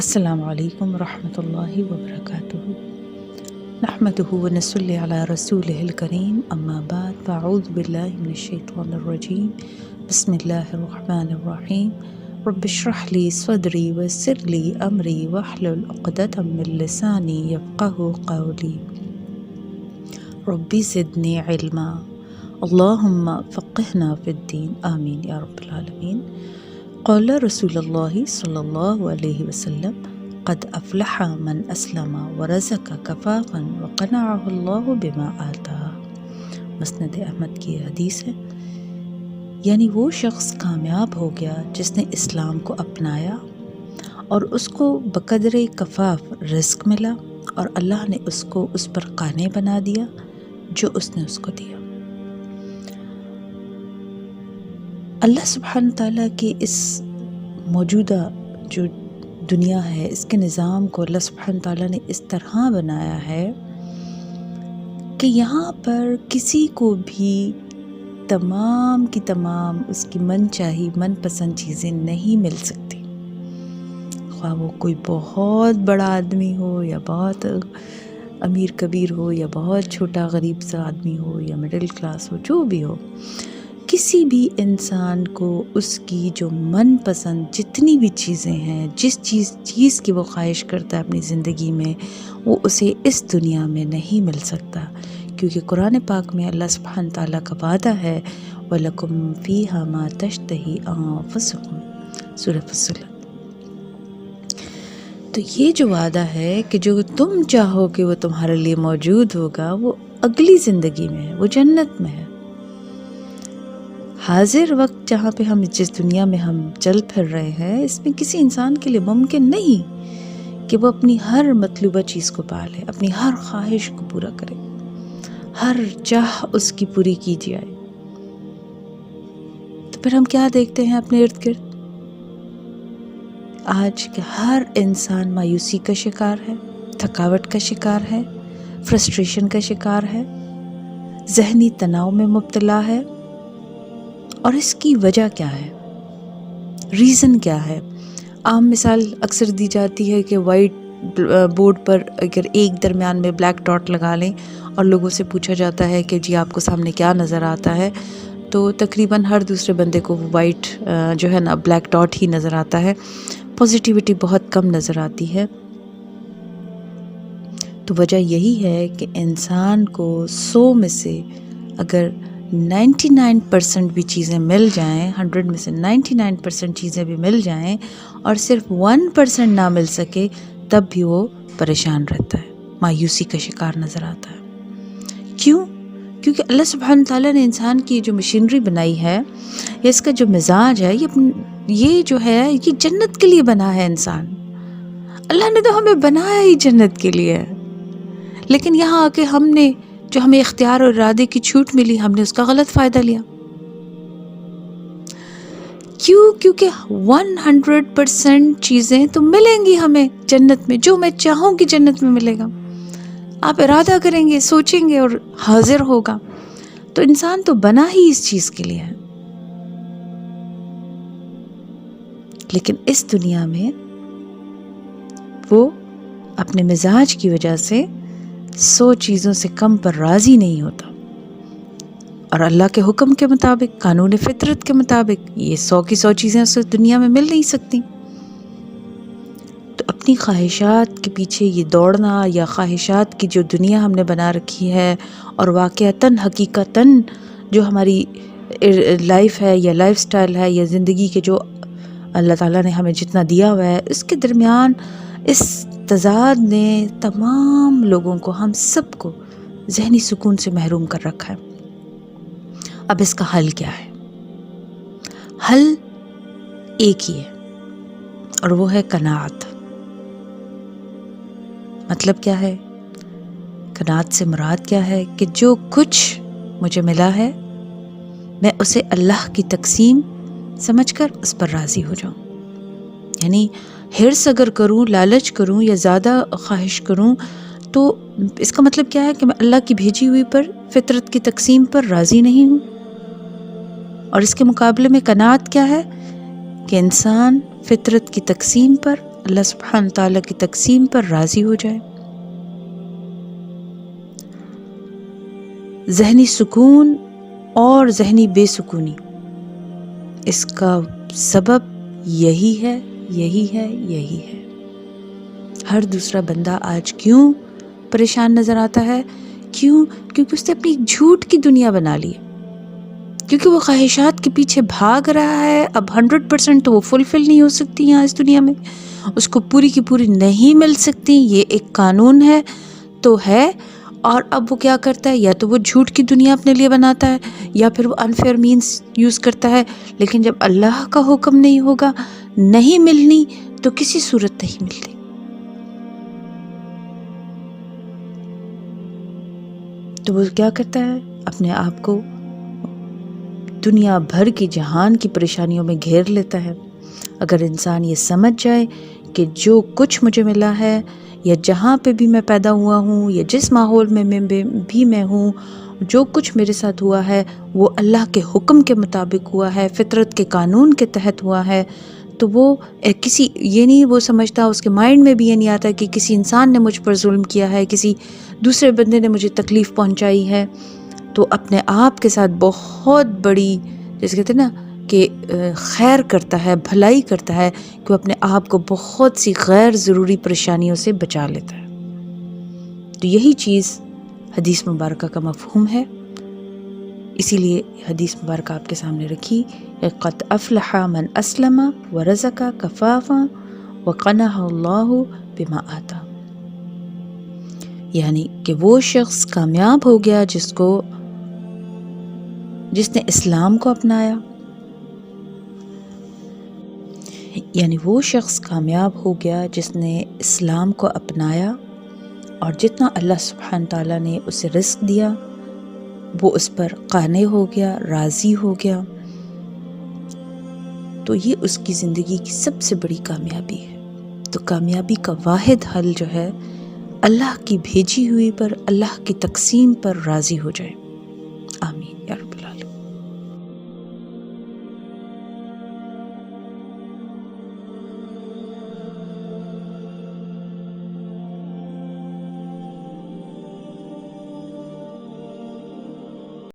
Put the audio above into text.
السلام علیکم ورحمۃ اللہ وبرکاتہ نحمده ونصلی علی رسولہ الکریم اما بعد فاعوذ باللہ من الشیطان الرجیم بسم اللہ الرحمن الرحیم رب اشرح لی صدری ویسر لی امری واحلل عقدۃ من لسانی یفقهوا قولی ربی زدنی علما اللہم فقہنا فی الدین آمین یا رب العالمین۔ قال رسول اللہ صلی اللہ علیہ وسلم قد افلح من اسلم ورزق کفافا وقنعہ اللہ بما آتا۔ مسند احمد کی یہ حدیث ہے، یعنی وہ شخص کامیاب ہو گیا جس نے اسلام کو اپنایا اور اس کو بقدر کفاف رزق ملا اور اللہ نے اس کو اس پر قانع بنا دیا جو اس نے اس کو دیا۔ اللہ سبحانہ تعالیٰ کی اس موجودہ جو دنیا ہے، اس کے نظام کو اللہ سبحانہ تعالیٰ نے اس طرح بنایا ہے کہ یہاں پر کسی کو بھی تمام کی تمام اس کی من چاہی من پسند چیزیں نہیں مل سکتی، خواہ وہ کوئی بہت بڑا آدمی ہو یا بہت امیر کبیر ہو یا بہت چھوٹا غریب سا آدمی ہو یا مڈل کلاس ہو، جو بھی ہو، کسی بھی انسان کو اس کی جو من پسند جتنی بھی چیزیں ہیں، جس چیز کی وہ خواہش کرتا ہے اپنی زندگی میں، وہ اسے اس دنیا میں نہیں مل سکتا، کیونکہ قرآن پاک میں اللہ سبحانہ تعالیٰ کا وعدہ ہے وَلَكُمْ فِيهَا مَا تَشْتَهِي أَنفُسُكُمْ، سورہ فصلت۔ تو یہ جو وعدہ ہے کہ جو تم چاہو کہ وہ تمہارے لیے موجود ہوگا، وہ اگلی زندگی میں ہے، وہ جنت میں ہے۔ حاضر وقت جہاں پہ ہم جس دنیا میں ہم چل پھر رہے ہیں، اس میں کسی انسان کے لیے ممکن نہیں کہ وہ اپنی ہر مطلوبہ چیز کو پالے، اپنی ہر خواہش کو پورا کرے، ہر چاہ اس کی پوری کی جائے۔ تو پھر ہم کیا دیکھتے ہیں اپنے ارد گرد؟ آج کے ہر انسان مایوسی کا شکار ہے، تھکاوٹ کا شکار ہے، فرسٹریشن کا شکار ہے، ذہنی تناؤ میں مبتلا ہے۔ اور اس کی وجہ کیا ہے؟ ریزن کیا ہے؟ عام مثال اکثر دی جاتی ہے کہ وائٹ بورڈ پر اگر ایک درمیان میں بلیک ڈاٹ لگا لیں اور لوگوں سے پوچھا جاتا ہے کہ جی آپ کو سامنے کیا نظر آتا ہے، تو تقریباً ہر دوسرے بندے کو وہ وائٹ جو ہے نا بلیک ڈاٹ ہی نظر آتا ہے، پازیٹیوٹی بہت کم نظر آتی ہے۔ تو وجہ یہی ہے کہ انسان کو 100 میں سے اگر 99% بھی چیزیں مل جائیں، 100 میں سے 99% چیزیں بھی مل جائیں اور صرف 1% نہ مل سکے، تب بھی وہ پریشان رہتا ہے، مایوسی کا شکار نظر آتا ہے۔ کیوں؟ کیونکہ اللہ سبحانہ تعالیٰ نے انسان کی جو مشینری بنائی ہے یا اس کا جو مزاج ہے، یہ جو ہے یہ جنت کے لیے بنا ہے۔ انسان، اللہ نے تو ہمیں بنایا ہی جنت کے لیے، لیکن یہاں آ کے ہم نے جو ہمیں اختیار اور ارادے کی چھوٹ ملی، ہم نے اس کا غلط فائدہ لیا۔ کیوں؟ کیونکہ 100% چیزیں تو ملیں گی ہمیں جنت میں، جو میں چاہوں گی جنت میں ملے گا۔ آپ ارادہ کریں گے، سوچیں گے اور حاضر ہوگا۔ تو انسان تو بنا ہی اس چیز کے لیے ہے، لیکن اس دنیا میں وہ اپنے مزاج کی وجہ سے 100 چیزوں سے کم پر راضی نہیں ہوتا، اور اللہ کے حکم کے مطابق، قانون فطرت کے مطابق یہ 100 کی 100 چیزیں اسے دنیا میں مل نہیں سکتی۔ تو اپنی خواہشات کے پیچھے یہ دوڑنا، یا خواہشات کی جو دنیا ہم نے بنا رکھی ہے، اور واقعتاً حقیقتاً جو ہماری لائف ہے یا لائف سٹائل ہے یا زندگی کے جو اللہ تعالیٰ نے ہمیں جتنا دیا ہوا ہے، اس کے درمیان اس تضاد نے تمام لوگوں کو، ہم سب کو ذہنی سکون سے محروم کر رکھا ہے۔ اب اس کا حل کیا ہے؟ حل ایک ہی ہے، اور وہ ہے قناعت۔ مطلب کیا ہے؟ قناعت سے مراد کیا ہے؟ کہ جو کچھ مجھے ملا ہے، میں اسے اللہ کی تقسیم سمجھ کر اس پر راضی ہو جاؤں۔ یعنی حرص اگر کروں، لالچ کروں یا زیادہ خواہش کروں، تو اس کا مطلب کیا ہے کہ میں اللہ کی بھیجی ہوئی پر، فطرت کی تقسیم پر راضی نہیں ہوں۔ اور اس کے مقابلے میں قناعت کیا ہے؟ کہ انسان فطرت کی تقسیم پر، اللہ سبحانہ تعالیٰ کی تقسیم پر راضی ہو جائے۔ ذہنی سکون اور ذہنی بے سکونی، اس کا سبب یہی ہے، یہی ہے، یہی ہے۔ ہر دوسرا بندہ آج کیوں پریشان نظر آتا ہے؟ کیونکہ اس نے اپنی جھوٹ کی دنیا بنا لی ہے، کیونکہ وہ خواہشات کے پیچھے بھاگ رہا ہے۔ اب 100% تو وہ فلفل نہیں ہو سکتی یہاں اس دنیا میں، اس کو پوری کی پوری نہیں مل سکتی، یہ ایک قانون ہے تو ہے۔ اور اب وہ کیا کرتا ہے؟ یا تو وہ جھوٹ کی دنیا اپنے لیے بناتا ہے، یا پھر وہ انفیئر مینس یوز کرتا ہے۔ لیکن جب اللہ کا حکم نہیں ہوگا، نہیں ملنی تو کسی صورت نہیں ملتی۔ تو وہ کیا کرتا ہے؟ اپنے آپ کو دنیا بھر کی جہان کی پریشانیوں میں گھیر لیتا ہے۔ اگر انسان یہ سمجھ جائے کہ جو کچھ مجھے ملا ہے، یا جہاں پہ بھی میں پیدا ہوا ہوں، یا جس ماحول میں بھی میں ہوں، جو کچھ میرے ساتھ ہوا ہے وہ اللہ کے حکم کے مطابق ہوا ہے، فطرت کے قانون کے تحت ہوا ہے، تو وہ کسی یہ نہیں وہ سمجھتا، اس کے مائنڈ میں بھی یہ نہیں آتا کہ کسی انسان نے مجھ پر ظلم کیا ہے، کسی دوسرے بندے نے مجھے تکلیف پہنچائی ہے۔ تو اپنے آپ کے ساتھ بہت بڑی، جیسے کہتے ہیں نا کہ خیر کرتا ہے، بھلائی کرتا ہے، کہ وہ اپنے آپ کو بہت سی غیر ضروری پریشانیوں سے بچا لیتا ہے۔ تو یہی چیز حدیث مبارکہ کا مفہوم ہے، اسی لیے حدیث مبارکہ آپ کے سامنے رکھی کہ قد افلح من اسلم ورزق کفافا وقنعہ اللہ بما آتا، یعنی کہ وہ شخص کامیاب ہو گیا جس نے اسلام کو اپنایا، یعنی وہ شخص کامیاب ہو گیا جس نے اسلام کو اپنایا، اور جتنا اللہ سبحانہ تعالیٰ نے اسے رزق دیا وہ اس پر قانع ہو گیا، راضی ہو گیا۔ تو یہ اس کی زندگی کی سب سے بڑی کامیابی ہے۔ تو کامیابی کا واحد حل جو ہے، اللہ کی بھیجی ہوئی پر، اللہ کی تقسیم پر راضی ہو جائے۔ آمین یا رب۔